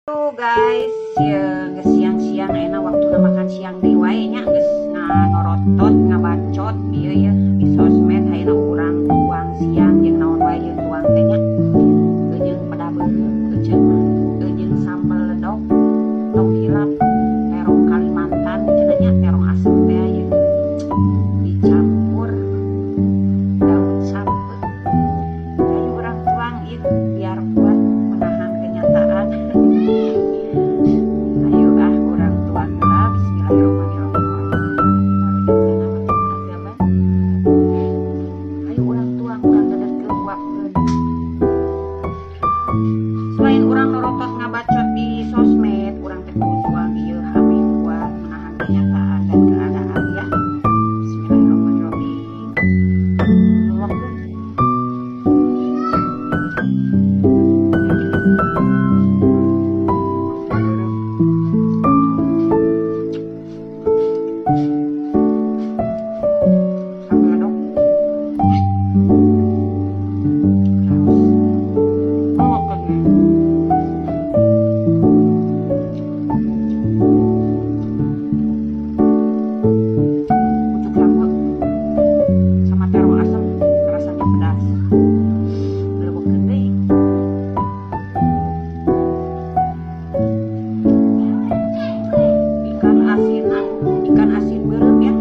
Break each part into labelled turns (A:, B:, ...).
A: Halo guys, ya geus siang-siang enak waktu makan siang di wae nya geus nganorotot ngabacot ieu ya di sosmed hayeuna urang tuang siang jeung naon wae jeung tuang teh nya jeung pada beungeut jeung sambal ledok tong hilap terong Kalimantan cenah nya terong asem teh aya dicampur daun sampeu ayo urang tuang itu biar kuat menahan kenyataan. Ayo orang tuang lah. Bismillahirrahmanirrahim. Ayo orang tuang dadat keluapkeun. Selain orang norotot ngabacot di sosmed, orang teh kudu tuang ieu hami kuat menahan kenyataan dan keadaan ya. Bismillahirrahmanirrahim. Ikan asin beureum ya.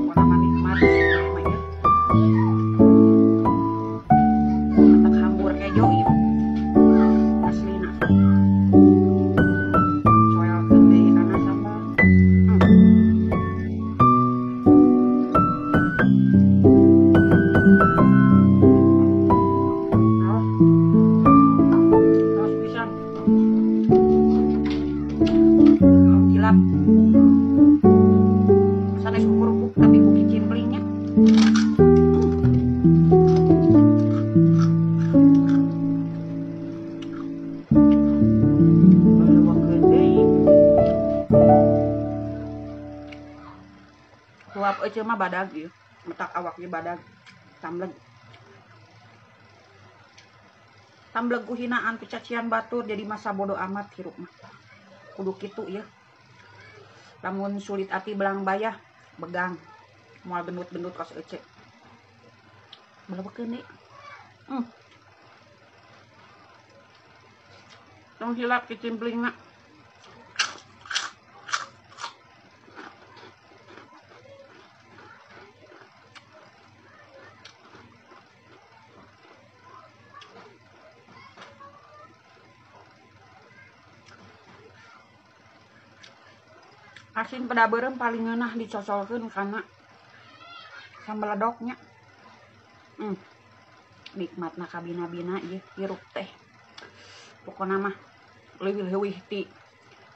A: Pokona nikmat namanya. Matak hambur kejo ieu. Aslina. Coelkeun deui kana sambal. Hilap sanes kukurupuk tapi ku kicimplingnya suap ece mah badag ieu metak awaknya badag tambleg ku hinaan ku cacian batur jadi masa bodoh amat hirup mah kudu kitu ya. Lamun sulit ati belang bayah begang moal bendut-bendut kos ece belebekeun deui. Tong hilap kicimplingna asin pada beureum paling ngeunah dicocolkeun kana sambal ledoknya. Nikmatna kabina-bina ieu hirup teh. Pokona mah leuwih-leuwih ti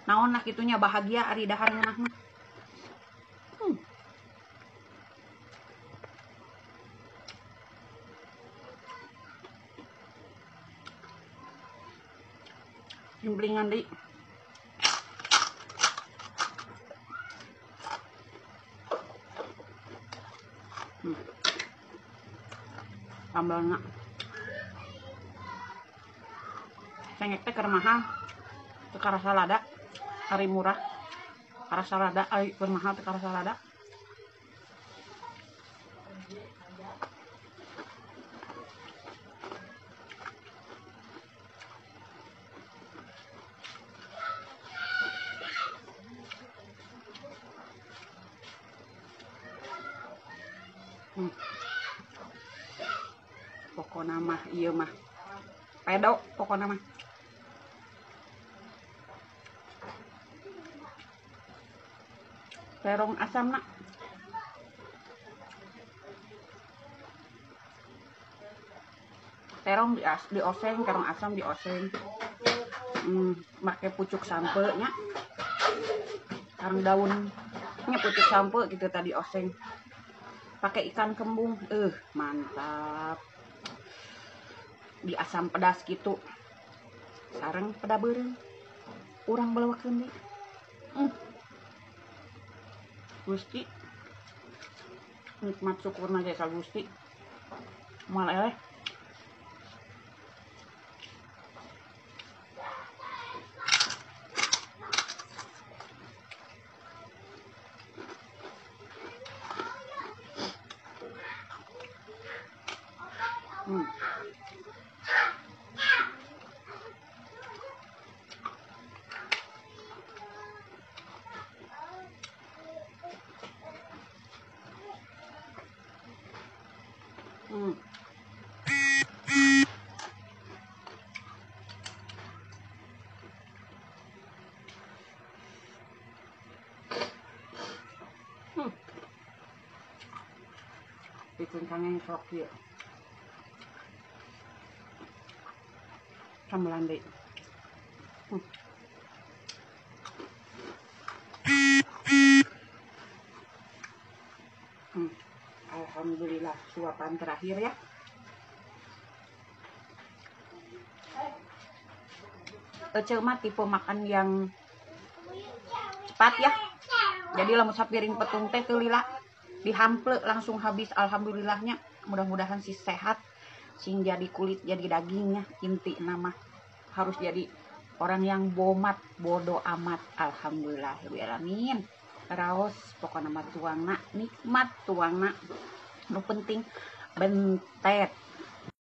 A: naonna kitunya bahagia ari dahar ngeunah mah. Cimplingan deui. Sambalna cengek teh keur mahal teu karasa lada ari murah karasa lada ari keur mahal teu karasa lada. Pokona mah ieu mah pedo pokona mah. Terong asamna terong dioseng, terong asam dioseng. Make pucuk sampe nya sareng daun nya pucuk sampe gitu tadi oseng pakai ikan kembung mantap di asam pedas gitu sareng pada beureum urang balewakeun deui. Gusti Nikmat syukurna jasa Gusti. Moal eleh. Bikin kangen sok ya. Sambelan deh. Alhamdulillah suapan terakhir ya. Ece mah tipe makan yang cepat ya. Jadi lamun sapiring petung teh teu lila dihample langsung habis. Alhamdulillahnya, mudah-mudahan sih sehat sing jadi kulit jadi dagingnya. Inti nama harus jadi orang yang bodo amat. Alhamdulillahirobbilalamin. Raos pokoknya mah tuangna nikmat tuangna. Nu penting bentet